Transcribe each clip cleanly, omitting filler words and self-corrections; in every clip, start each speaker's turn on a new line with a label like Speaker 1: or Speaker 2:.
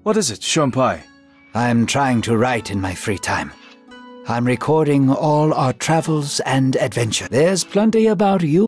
Speaker 1: What is it, Shunpai?
Speaker 2: I'm trying to write in my free time. I'm recording all our travels and adventure. There's plenty about you.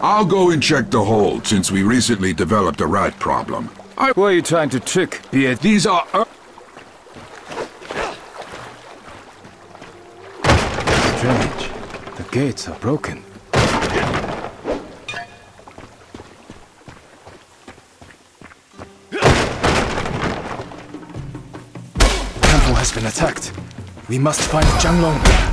Speaker 3: I'll go and check the hold, since we recently developed a rat problem.
Speaker 1: Who are you trying to trick, Beard?
Speaker 3: These are...
Speaker 1: Strange. The gates are broken. Temple has been attacked. We must find Jianglong.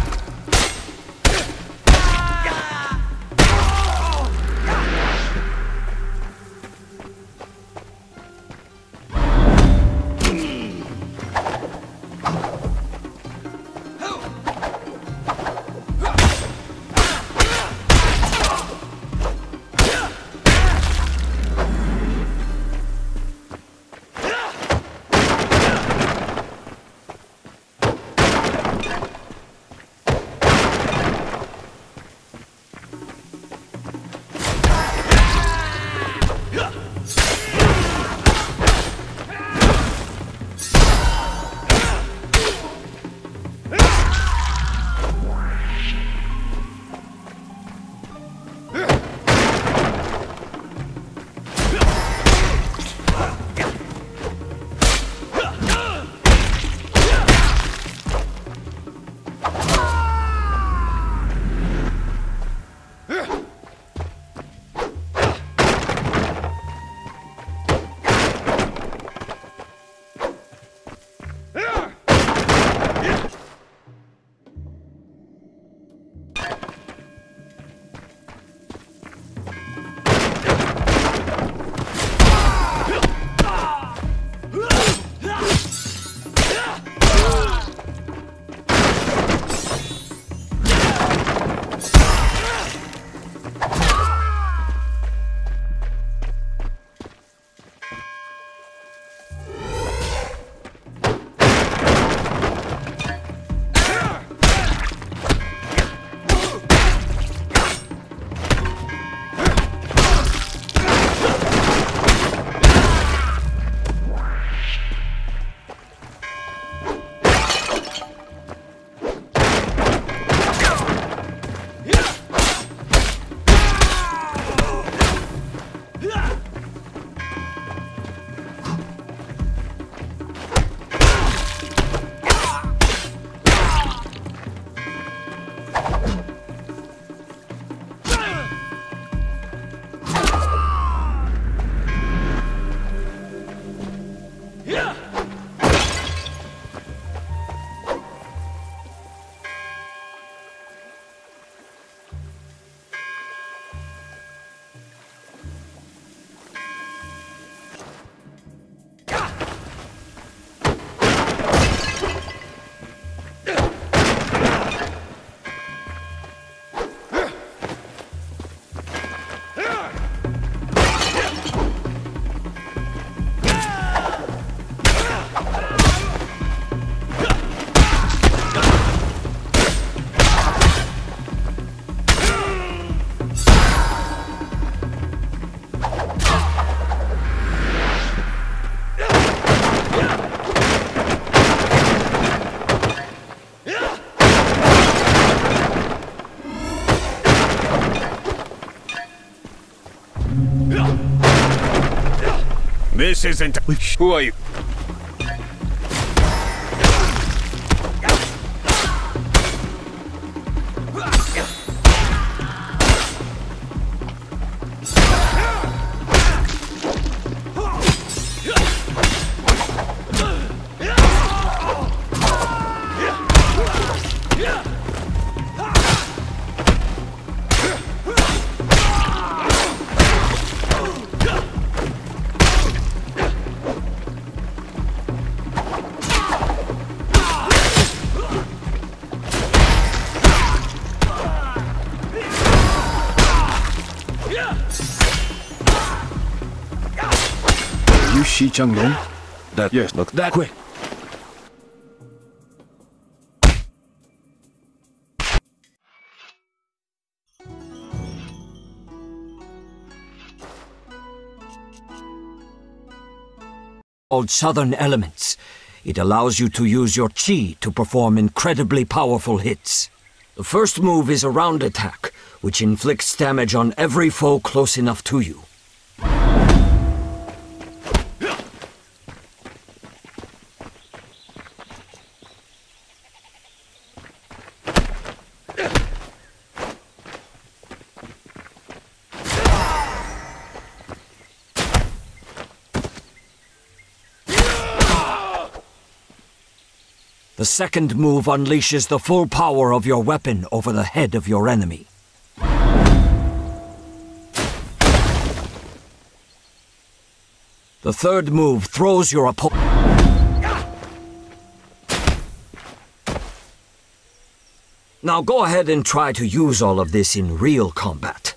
Speaker 4: This isn't... Who are you?
Speaker 1: You Shi Changlong?
Speaker 4: That...
Speaker 1: Yes, look that way.
Speaker 5: Called Southern Elements. It allows you to use your chi to perform incredibly powerful hits. The first move is a round attack, which inflicts damage on every foe close enough to you. The second move unleashes the full power of your weapon over the head of your enemy. The third move throws your opponent. Now go ahead and try to use all of this in real combat.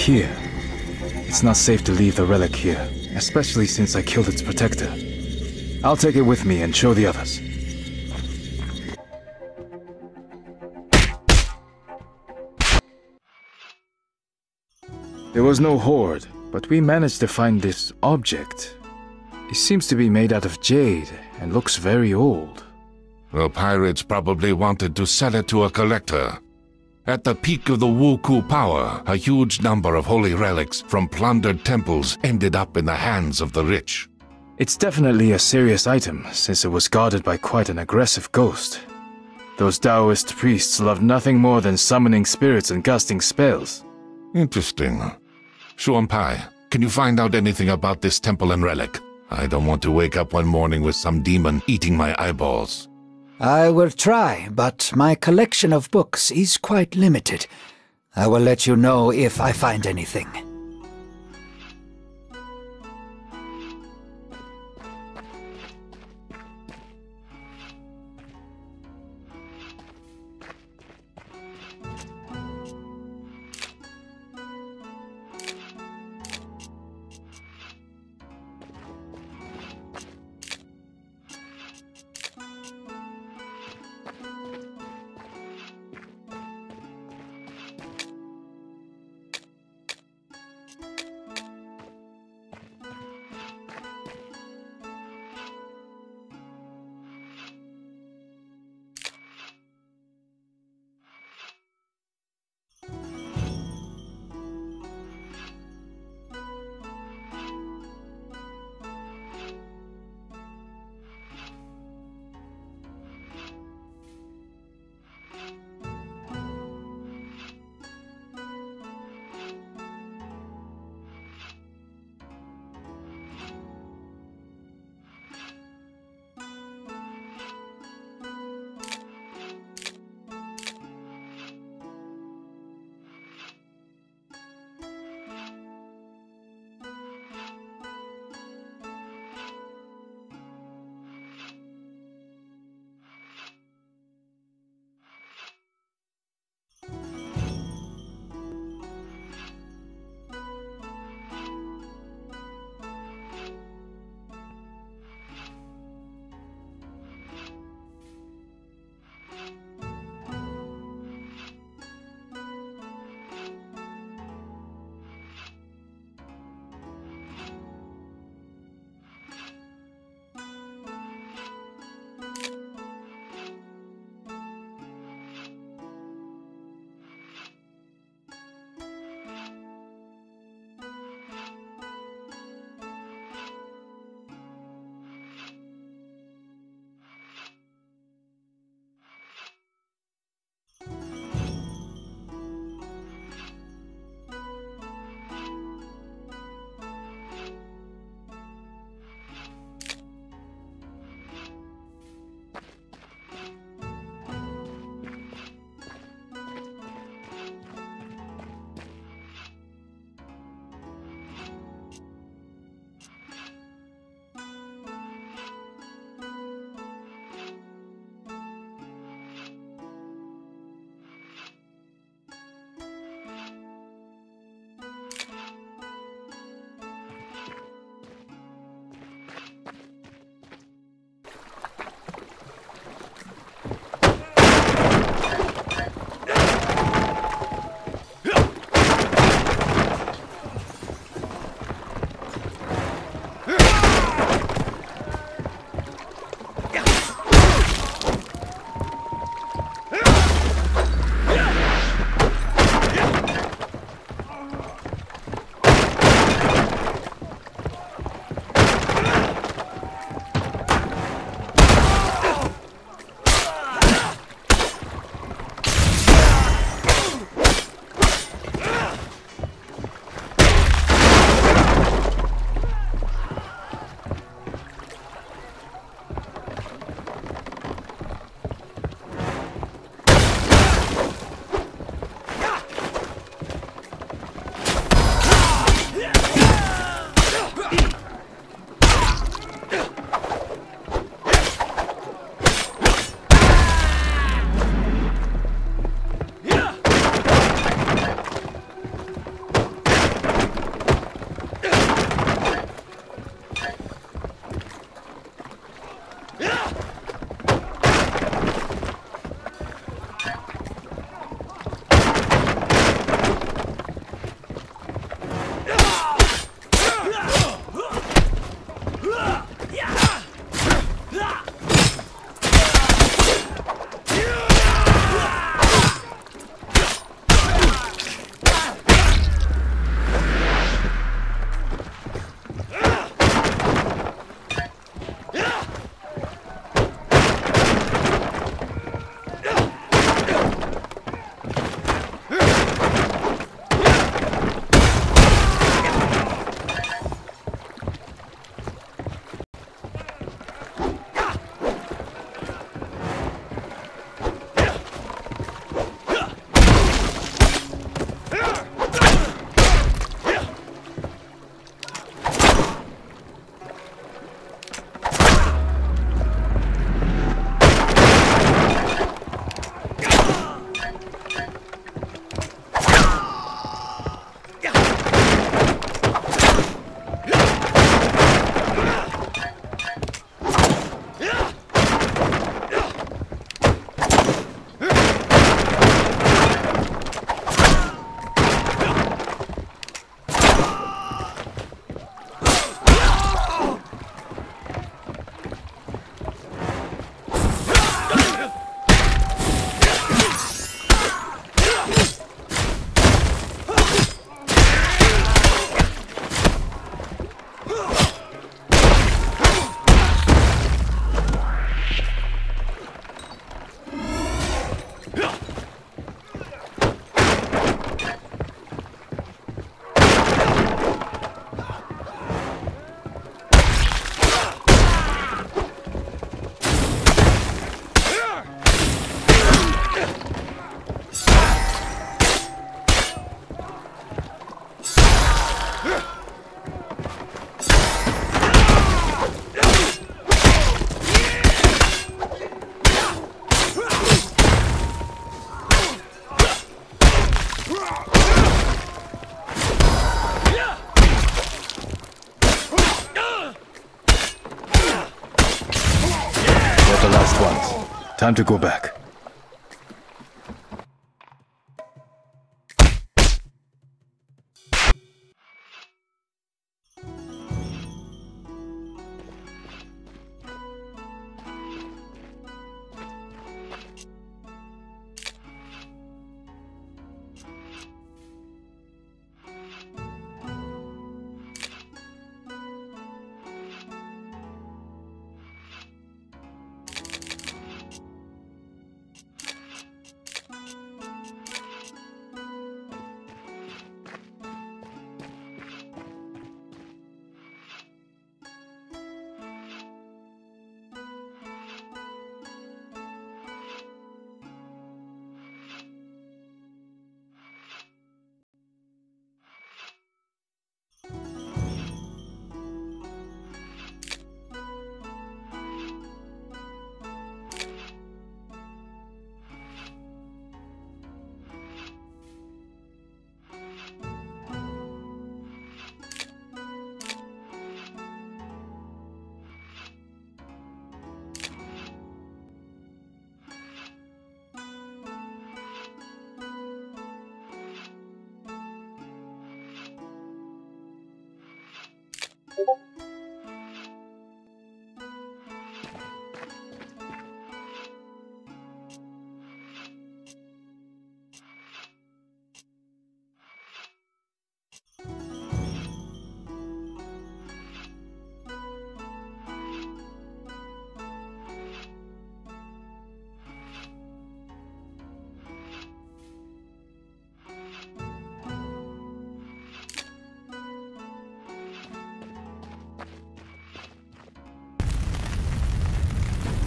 Speaker 1: here. It's not safe to leave the relic here, especially since I killed its protector. I'll take it with me and show the others. There was no horde, but we managed to find this object. It seems to be made out of jade and looks very old.
Speaker 3: The pirates probably wanted to sell it to a collector. At the peak of the Wuku power, a huge number of holy relics from plundered temples ended up in the hands of the rich.
Speaker 1: It's definitely a serious item, since it was guarded by quite an aggressive ghost. Those Taoist priests love nothing more than summoning spirits and casting spells.
Speaker 3: Interesting. Shuanpai, can you find out anything about this temple and relic? I don't want to wake up one morning with some demon eating my eyeballs.
Speaker 2: I will try, but my collection of books is quite limited. I will let you know if I find anything.
Speaker 1: Time to go back.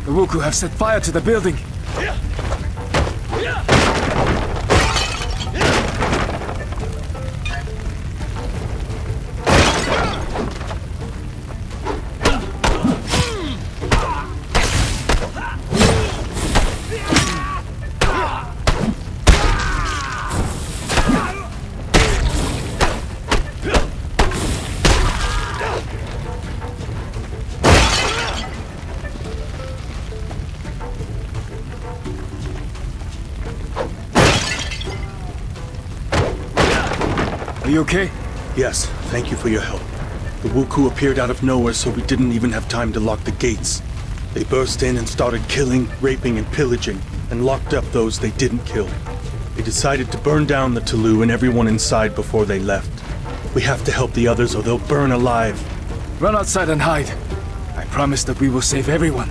Speaker 1: The Wuku have set fire to the building. Are you okay?
Speaker 6: Yes, thank you for your help. The Wuku appeared out of nowhere, so we didn't even have time to lock the gates. They burst in and started killing, raping, and pillaging, and locked up those they didn't kill. They decided to burn down the Tulu and everyone inside before they left. We have to help the others or they'll burn alive.
Speaker 1: Run outside and hide. I promise that we will save everyone.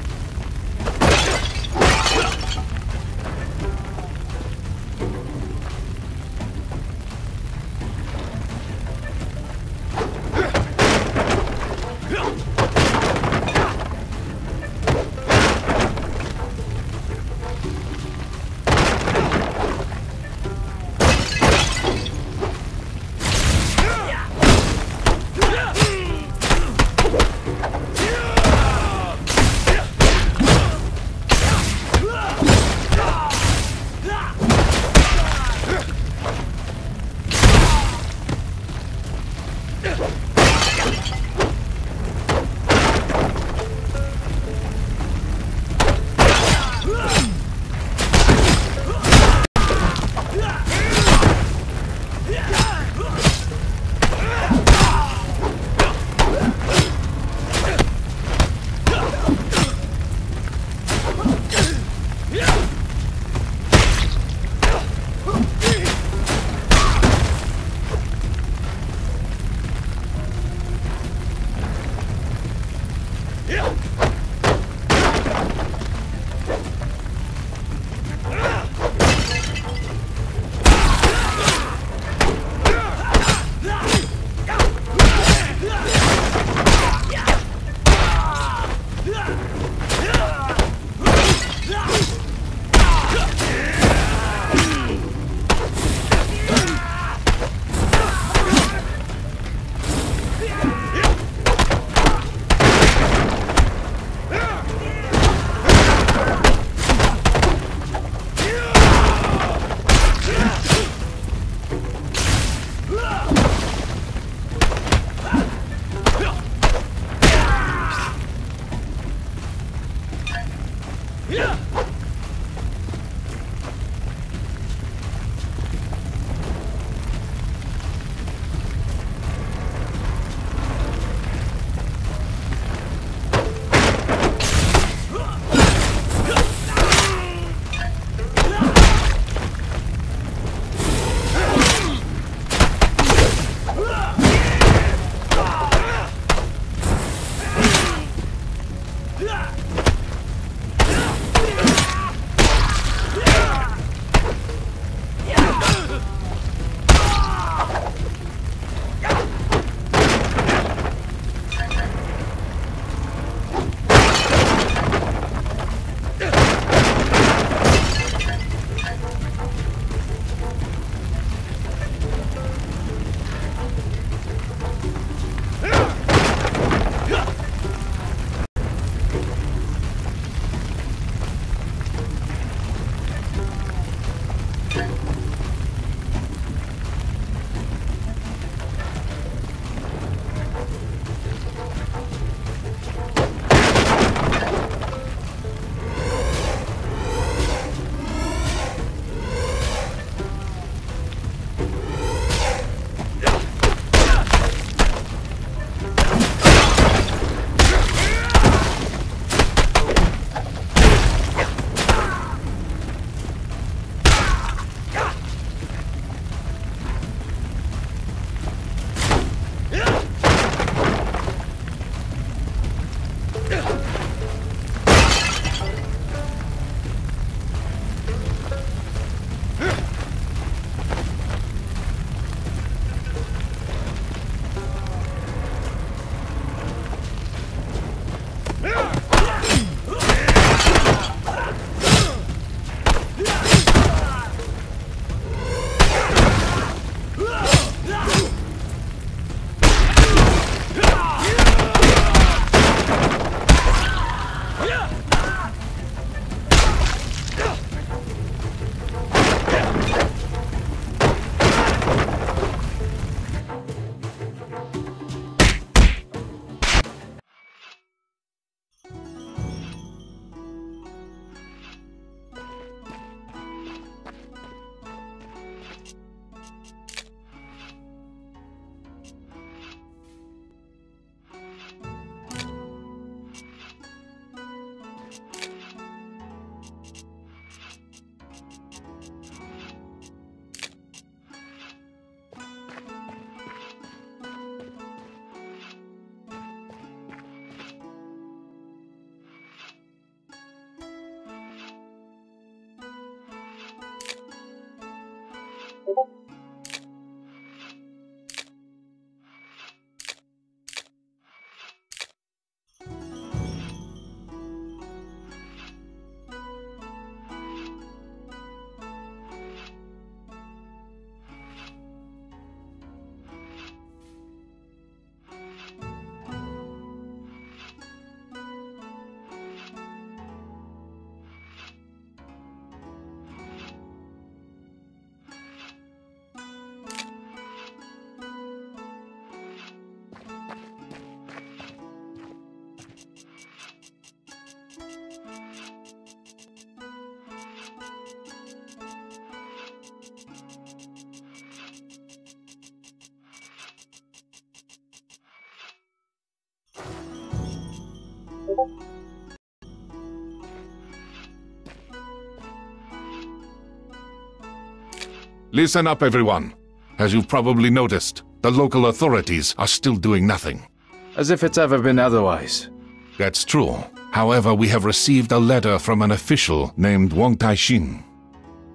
Speaker 3: Listen up, everyone. As you've probably noticed, the local authorities are still doing nothing.
Speaker 1: As if it's ever been otherwise.
Speaker 3: That's true. However, we have received a letter from an official named Wang Taixin.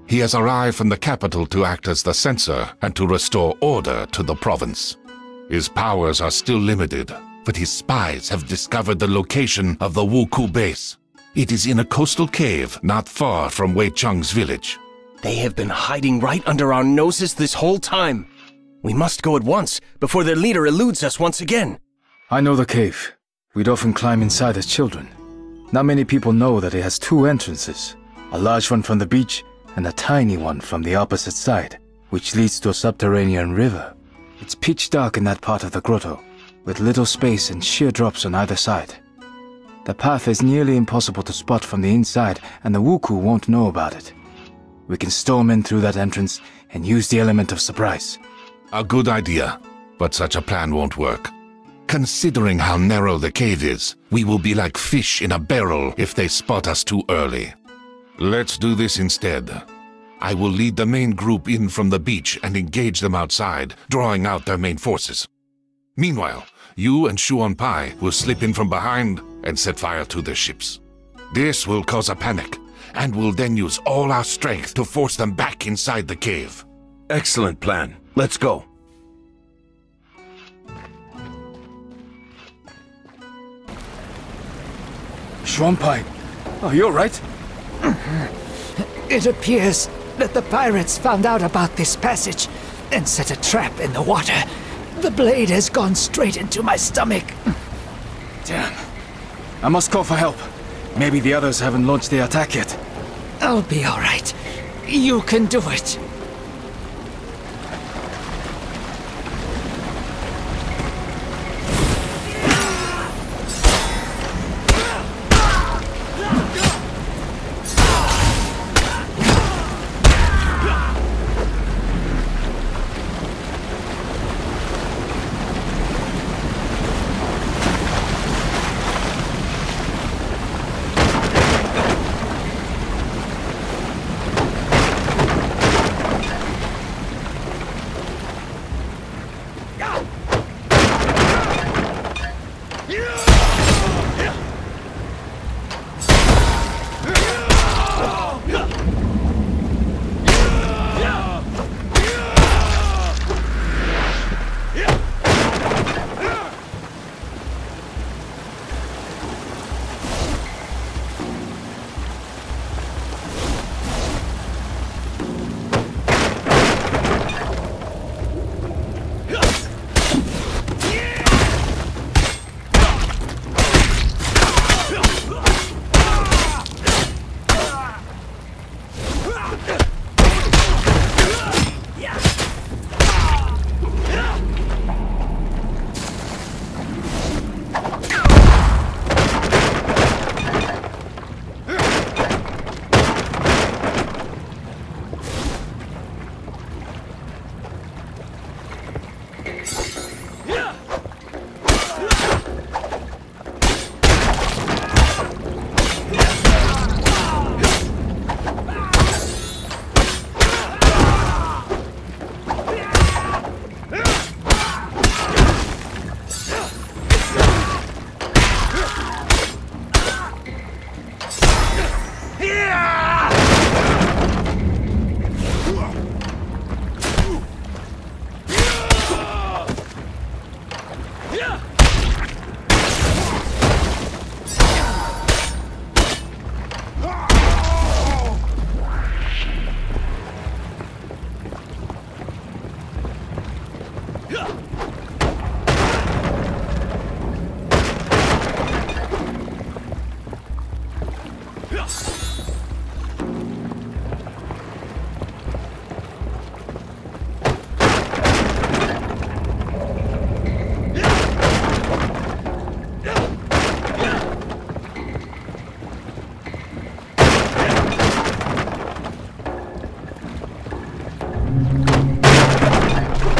Speaker 3: He has arrived from the capital to act as the censor and to restore order to the province. His powers are still limited, but his spies have discovered the location of the Wuku base. It is in a coastal cave not far from Wei Cheng's village.
Speaker 4: They have been hiding right under our noses this whole time. We must go at once, before their leader eludes us once again.
Speaker 1: I know the cave. We'd often climb inside as children. Not many people know that it has two entrances. A large one from the beach, and a tiny one from the opposite side, which leads to a subterranean river. It's pitch dark in that part of the grotto, with little space and sheer drops on either side. The path is nearly impossible to spot from the inside, and the Wuku won't know about it. We can storm in through that entrance and use the element of surprise.
Speaker 3: A good idea, but such a plan won't work. Considering how narrow the cave is, we will be like fish in a barrel if they spot us too early. Let's do this instead. I will lead the main group in from the beach and engage them outside, drawing out their main forces. Meanwhile, you and Shuon Pai will slip in from behind and set fire to their ships. This will cause a panic, and we'll then use all our strength to force them back inside the cave.
Speaker 4: Excellent plan. Let's go.
Speaker 1: Shuanpai, are you alright?
Speaker 2: It appears that the pirates found out about this passage and set a trap in the water. The blade has gone straight into my stomach.
Speaker 1: Damn. I must call for help. Maybe the others haven't launched the attack yet.
Speaker 2: I'll be all right. You can do it.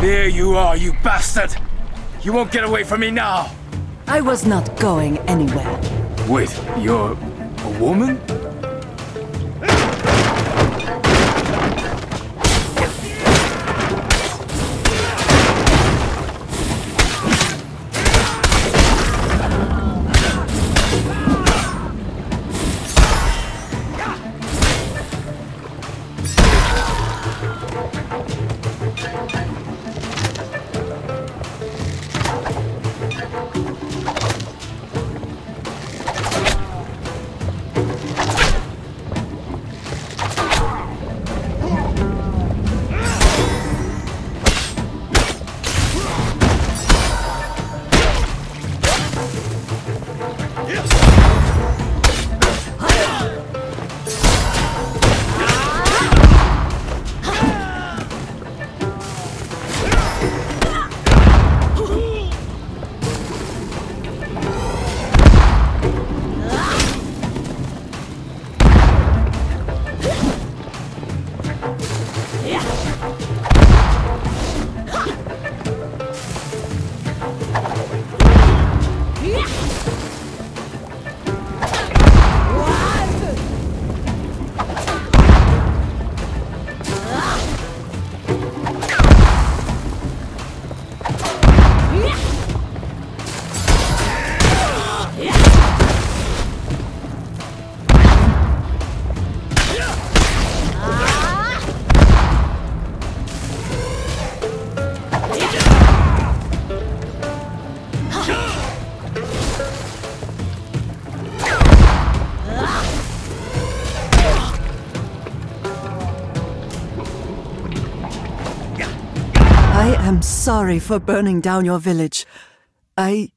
Speaker 7: There you are, you bastard! You won't get away from me now!
Speaker 8: I was not going anywhere.
Speaker 1: Wait, you're a woman?
Speaker 8: I am sorry for burning down your village. I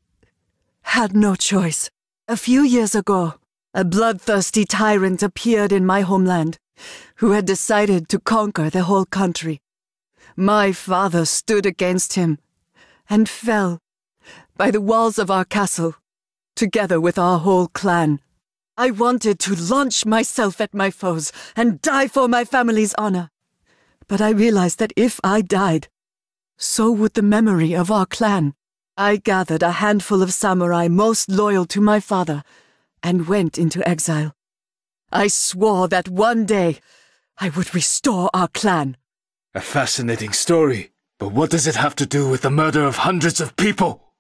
Speaker 8: had no choice. A few years ago, a bloodthirsty tyrant appeared in my homeland, who had decided to conquer the whole country. My father stood against him, and fell by the walls of our castle, together with our whole clan. I wanted to launch myself at my foes and die for my family's honor. But I realized that if I died, so would the memory of our clan. I gathered a handful of samurai most loyal to my father and went into exile. I swore that one day I would restore our clan.
Speaker 1: A fascinating story, but what does it have to do with the murder of hundreds of people?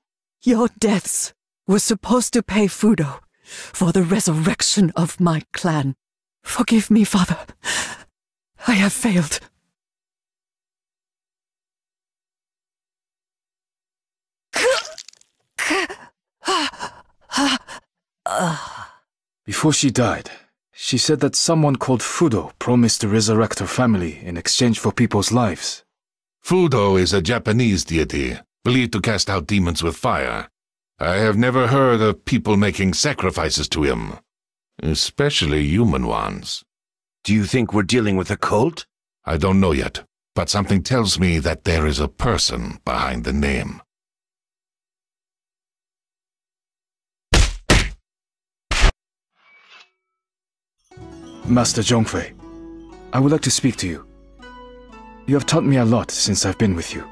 Speaker 8: Your deaths were supposed to pay Fudo for the resurrection of my clan. Forgive me, father. I have failed.
Speaker 1: Before she died, she said that someone called Fudo promised to resurrect her family in exchange for people's lives.
Speaker 3: Fudo is a Japanese deity, believed to cast out demons with fire. I have never heard of people making sacrifices to him, especially human ones.
Speaker 9: Do you think we're dealing with a cult?
Speaker 3: I don't know yet, but something tells me that there is a person behind the name.
Speaker 1: Master Zhongfei, I would like to speak to you. You have taught me a lot since I've been with you.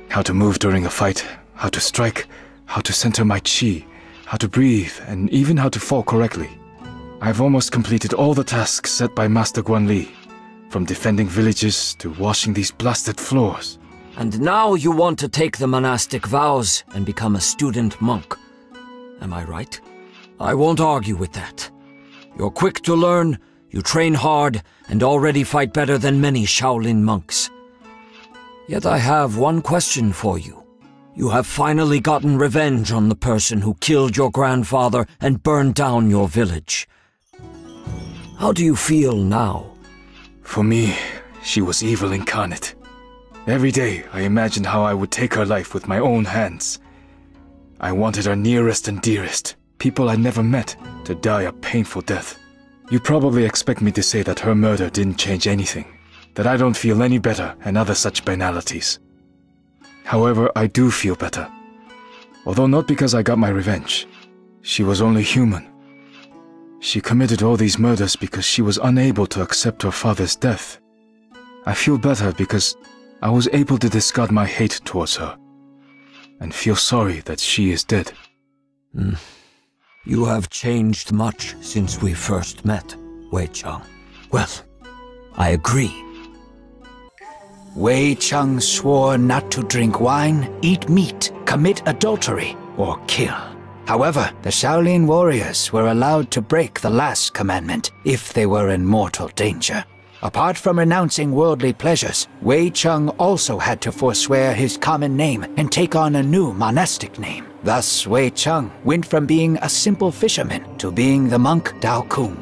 Speaker 1: How to move during a fight, how to strike, how to center my chi, how to breathe, and even how to fall correctly. I've almost completed all the tasks set by Master Guanli, from defending villages to washing these blasted floors.
Speaker 5: And now you want to take the monastic vows and become a student monk. Am I right? I won't argue with that. You're quick to learn, you train hard, and already fight better than many Shaolin monks. Yet I have one question for you. You have finally gotten revenge on the person who killed your grandfather and burned down your village. How do you feel now?
Speaker 1: For me, she was evil incarnate. Every day, I imagined how I would take her life with my own hands. I wanted her nearest and dearest, people I never met, to die a painful death. You probably expect me to say that her murder didn't change anything, that I don't feel any better and other such banalities. However, I do feel better. Although not because I got my revenge. She was only human. She committed all these murders because she was unable to accept her father's death. I feel better because I was able to discard my hate towards her, and feel sorry that she is dead.
Speaker 5: You have changed much since we first met, Wei Cheng. Well, I agree.
Speaker 2: Wei Cheng swore not to drink wine, eat meat, commit adultery, or kill. However, the Shaolin warriors were allowed to break the last commandment if they were in mortal danger. Apart from renouncing worldly pleasures, Wei Cheng also had to forswear his common name and take on a new monastic name. Thus, Wei Cheng went from being a simple fisherman to being the monk Dao Kung.